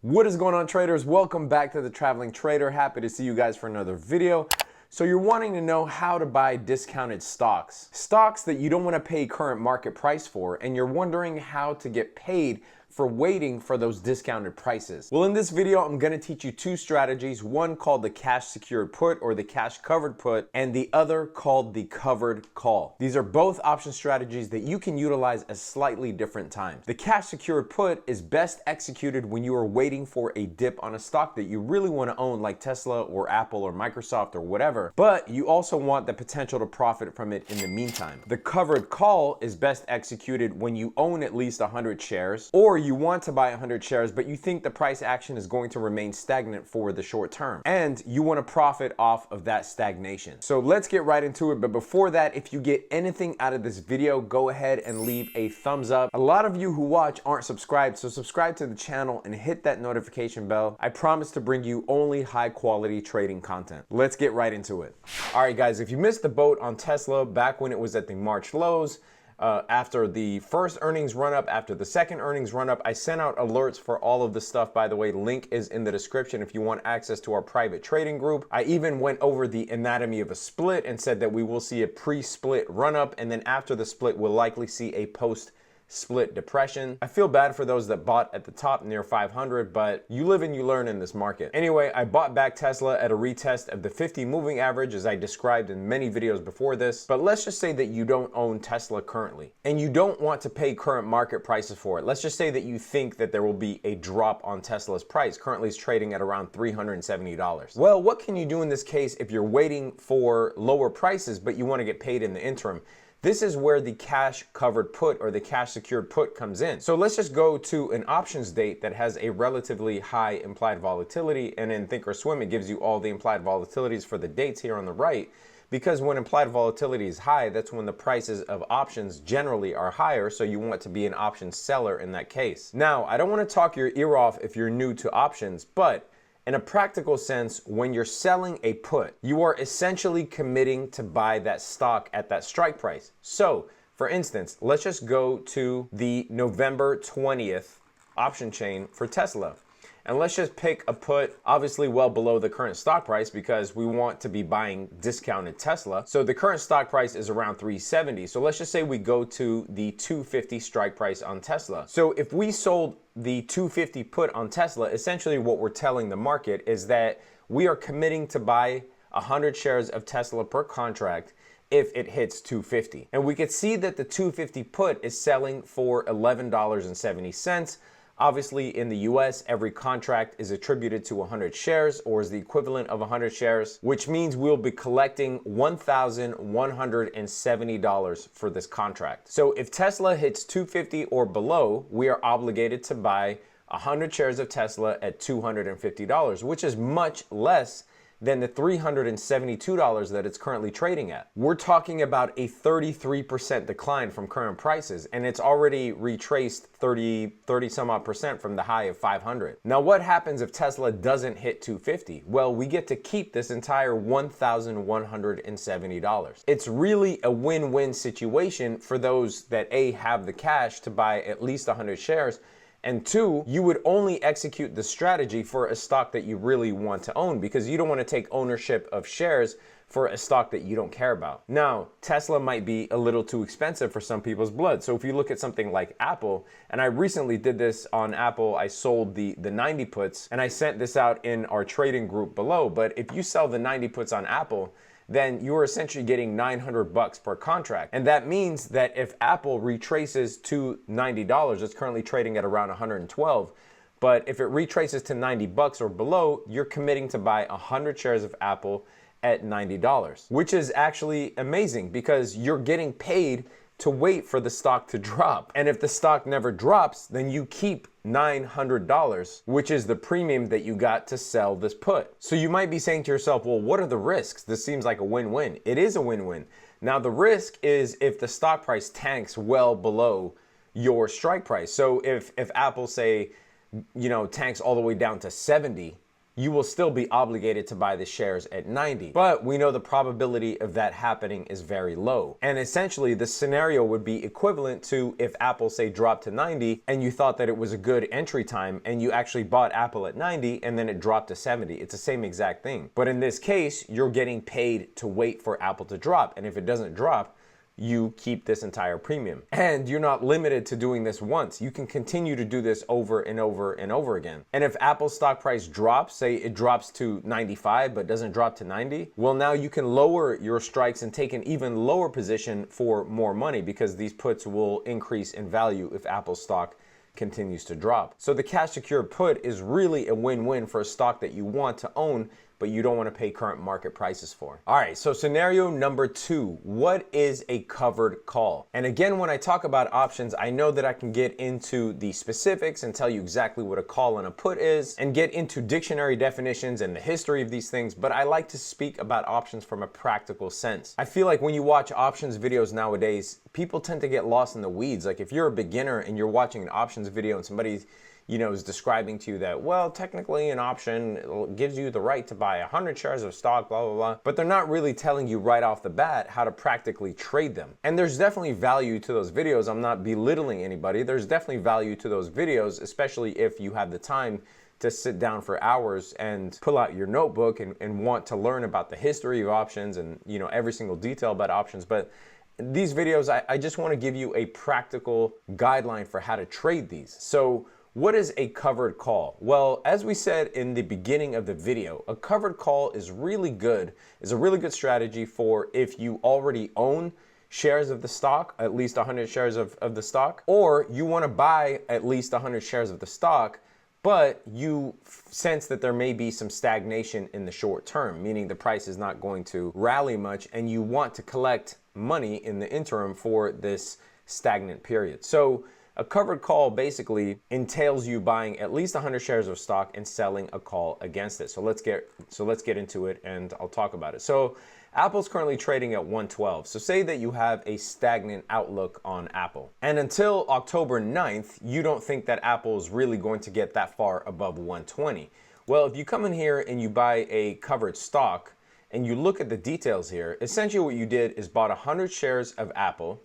What is going on, traders? Welcome back to the Traveling Trader. Happy to see you guys for another video. So you're wanting to know how to buy discounted stocks that you don't want to pay current market price for, and you're wondering how to get paid for waiting for those discounted prices. Well, in this video, I'm going to teach you two strategies, one called the cash secured put or the cash covered put, and the other called the covered call. These are both option strategies that you can utilize at slightly different times. The cash secured put is best executed when you are waiting for a dip on a stock that you really want to own, like Tesla or Apple or Microsoft or whatever, but you also want the potential to profit from it in the meantime. The covered call is best executed when you own at least 100 shares, or you want to buy 100 shares, but you think the price action is going to remain stagnant for the short term, and you want to profit off of that stagnation. So let's get right into it. But before that, if you get anything out of this video, go ahead and leave a thumbs up. A lot of you who watch aren't subscribed, so subscribe to the channel and hit that notification bell. I promise to bring you only high quality trading content. Let's get right into it. All right, guys, if you missed the boat on Tesla back when it was at the March lows, after the first earnings run up, after the second earnings run up, I sent out alerts for all of the stuff. By the way, link is in the description if you want access to our private trading group. I even went over the anatomy of a split and said that we will see a pre-split run up, and then after the split, we'll likely see a post-split depression. I feel bad for those that bought at the top near 500, but you live and you learn in this market. Anyway, I bought back Tesla at a retest of the 50 moving average, as I described in many videos before this. But let's just say that you don't own Tesla currently and you don't want to pay current market prices for it. Let's just say that you think that there will be a drop on Tesla's price. Currently it's trading at around $370. Well, what can you do in this case if you're waiting for lower prices but you want to get paid in the interim? This is where the cash covered put or the cash secured put comes in. So let's just go to an options date that has a relatively high implied volatility, and in Thinkorswim it gives you all the implied volatilities for the dates here on the right, because when implied volatility is high, that's when the prices of options generally are higher, so you want to be an option seller in that case. Now, I don't want to talk your ear off if you're new to options, but in a practical sense, when you're selling a put, you are essentially committing to buy that stock at that strike price. So, for instance, let's just go to the November 20th option chain for Tesla. And let's just pick a put, obviously well below the current stock price, because we want to be buying discounted Tesla. So the current stock price is around 370. So let's just say we go to the 250 strike price on Tesla. So if we sold the 250 put on Tesla, essentially what we're telling the market is that we are committing to buy 100 shares of Tesla per contract if it hits 250. And we could see that the 250 put is selling for $11.70. Obviously, in the US, every contract is attributed to 100 shares, or is the equivalent of 100 shares, which means we'll be collecting $1,170 for this contract. So if Tesla hits 250 or below, we are obligated to buy 100 shares of Tesla at $250, which is much less than the $372 that it's currently trading at. We're talking about a 33% decline from current prices, and it's already retraced 30 some odd percent from the high of 500. Now, what happens if Tesla doesn't hit 250? Well, we get to keep this entire $1,170. It's really a win-win situation for those that A, have the cash to buy at least 100 shares, and two, you would only execute the strategy for a stock that you really want to own, because you don't want to take ownership of shares for a stock that you don't care about. Now, Tesla might be a little too expensive for some people's blood. So if you look at something like Apple, and I recently did this on Apple, I sold the 90 puts, and I sent this out in our trading group below. But if you sell the 90 puts on Apple, then you are essentially getting $900 per contract. And that means that if Apple retraces to $90, it's currently trading at around 112, but if it retraces to $90 or below, you're committing to buy 100 shares of Apple at $90, which is actually amazing because you're getting paid to wait for the stock to drop. And if the stock never drops, then you keep $900, which is the premium that you got to sell this put. So you might be saying to yourself, well, what are the risks? This seems like a win-win. It is a win-win. Now, the risk is if the stock price tanks well below your strike price. So if Apple, say, tanks all the way down to 70, you will still be obligated to buy the shares at 90. But we know the probability of that happening is very low. And essentially the scenario would be equivalent to if Apple, say, dropped to 90 and you thought that it was a good entry time and you actually bought Apple at 90 and then it dropped to 70. It's the same exact thing. But in this case, you're getting paid to wait for Apple to drop. And if it doesn't drop, you keep this entire premium. And you're not limited to doing this once. You can continue to do this over and over and over again. And if Apple's stock price drops, say it drops to 95 but doesn't drop to 90, well, now you can lower your strikes and take an even lower position for more money, because these puts will increase in value if Apple's stock continues to drop. So the cash secured put is really a win-win for a stock that you want to own but you don't want to pay current market prices for. All right, so scenario number 2, what is a covered call? And again, when I talk about options, I know that I can get into the specifics and tell you exactly what a call and a put is and get into dictionary definitions and the history of these things, but I like to speak about options from a practical sense. I feel like when you watch options videos nowadays, people tend to get lost in the weeds. Like if you're a beginner and you're watching an options video and somebody's is describing to you that, well, technically an option gives you the right to buy 100 shares of stock, blah, blah, blah. But they're not really telling you right off the bat how to practically trade them. And there's definitely value to those videos. I'm not belittling anybody. There's definitely value to those videos, especially if you have the time to sit down for hours and pull out your notebook and want to learn about the history of options and, every single detail about options. But these videos, I just want to give you a practical guideline for how to trade these. So what is a covered call? Well, as we said in the beginning of the video, a covered call is a really good strategy for if you already own shares of the stock, at least 100 shares of the stock, or you want to buy at least 100 shares of the stock, but you sense that there may be some stagnation in the short term, meaning the price is not going to rally much, and you want to collect money in the interim for this stagnant period. So a covered call basically entails you buying at least 100 shares of stock and selling a call against it. So let's get into it and I'll talk about it. So Apple's currently trading at 112. So say that you have a stagnant outlook on Apple. And until October 9th, you don't think that Apple is really going to get that far above 120. Well, if you come in here and you buy a covered stock and you look at the details here, essentially what you did is bought 100 shares of Apple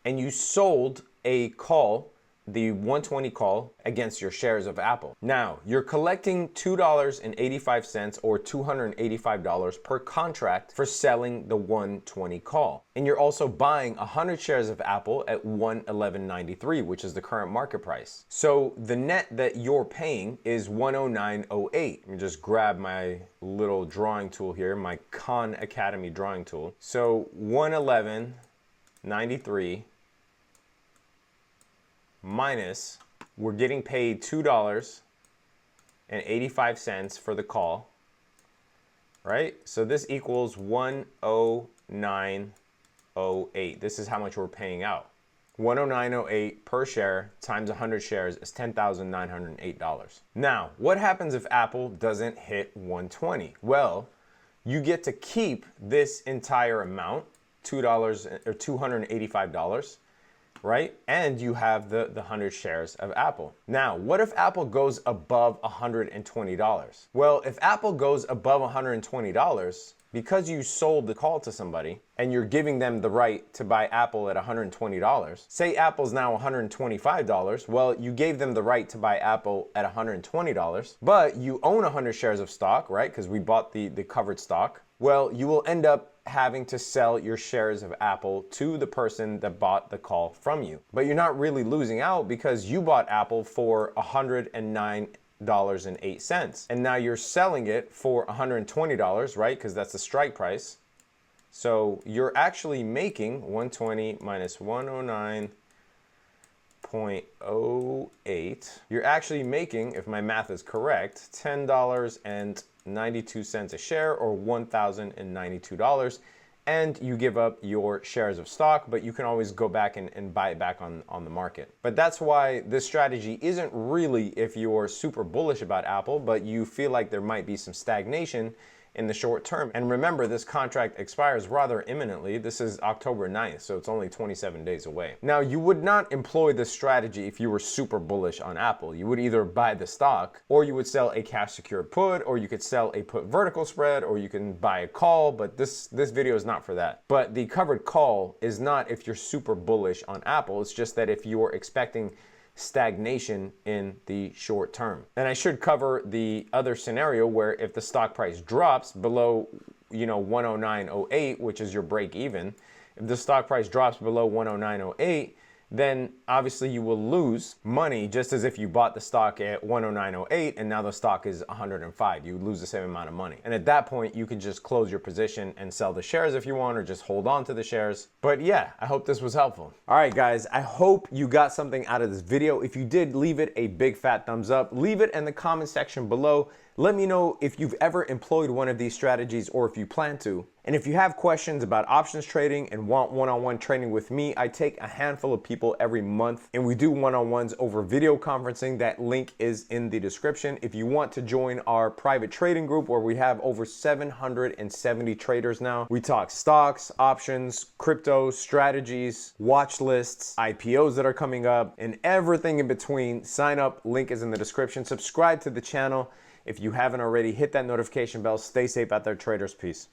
and you sold a call, the 120 call, against your shares of Apple. Now, you're collecting $2.85 or $285 per contract for selling the 120 call. And you're also buying 100 shares of Apple at $111.93, which is the current market price. So the net that you're paying is $109.08. Let me just grab my little drawing tool here, my Khan Academy drawing tool. So $111.93 minus, we're getting paid $2.85 for the call, right? So this equals $109.08. This is how much we're paying out. $109.08 per share times 100 shares is $10,908. Now, what happens if Apple doesn't hit 120? Well, you get to keep this entire amount, $285, right? And you have the 100 shares of Apple. Now, what if Apple goes above $120? Well, if Apple goes above $120, because you sold the call to somebody and you're giving them the right to buy Apple at $120, say Apple's now $125, well, you gave them the right to buy Apple at $120, but you own 100 shares of stock, right? Because we bought the covered stock. Well, you will end up having to sell your shares of Apple to the person that bought the call from you. But you're not really losing out because you bought Apple for $109.08. And now you're selling it for $120, right? Because that's the strike price. So you're actually making 120 minus 109.08. You're actually making, if my math is correct, $10.92 a share, or $1,092, and you give up your shares of stock, but you can always go back and buy it back on the market. But that's why this strategy isn't really if you're super bullish about Apple, but you feel like there might be some stagnation in the short term. And remember, this contract expires rather imminently. This is October 9th, so it's only 27 days away. Now, you would not employ this strategy if you were super bullish on Apple. You would either buy the stock, or you would sell a cash secured put, or you could sell a put vertical spread, or you can buy a call, but this video is not for that. But the covered call is not if you're super bullish on Apple. It's just that if you're expecting stagnation in the short term. And I should cover the other scenario where if the stock price drops below, 109.08, which is your break even, if the stock price drops below 109.08, then obviously you will lose money just as if you bought the stock at 109.08 and now the stock is 105. You lose the same amount of money. And at that point, you can just close your position and sell the shares if you want, or just hold on to the shares. But yeah, I hope this was helpful. All right, guys, I hope you got something out of this video. If you did, leave it a big fat thumbs up. Leave it in the comment section below. Let me know if you've ever employed one of these strategies or if you plan to. And if you have questions about options trading and want one-on-one training with me, I take a handful of people every month and we do one-on-ones over video conferencing. That link is in the description. If you want to join our private trading group where we have over 770 traders now, we talk stocks, options, crypto, strategies, watch lists, IPOs that are coming up, and everything in between. Sign up, link is in the description. Subscribe to the channel. If you haven't already, hit that notification bell. Stay safe out there, traders. Peace.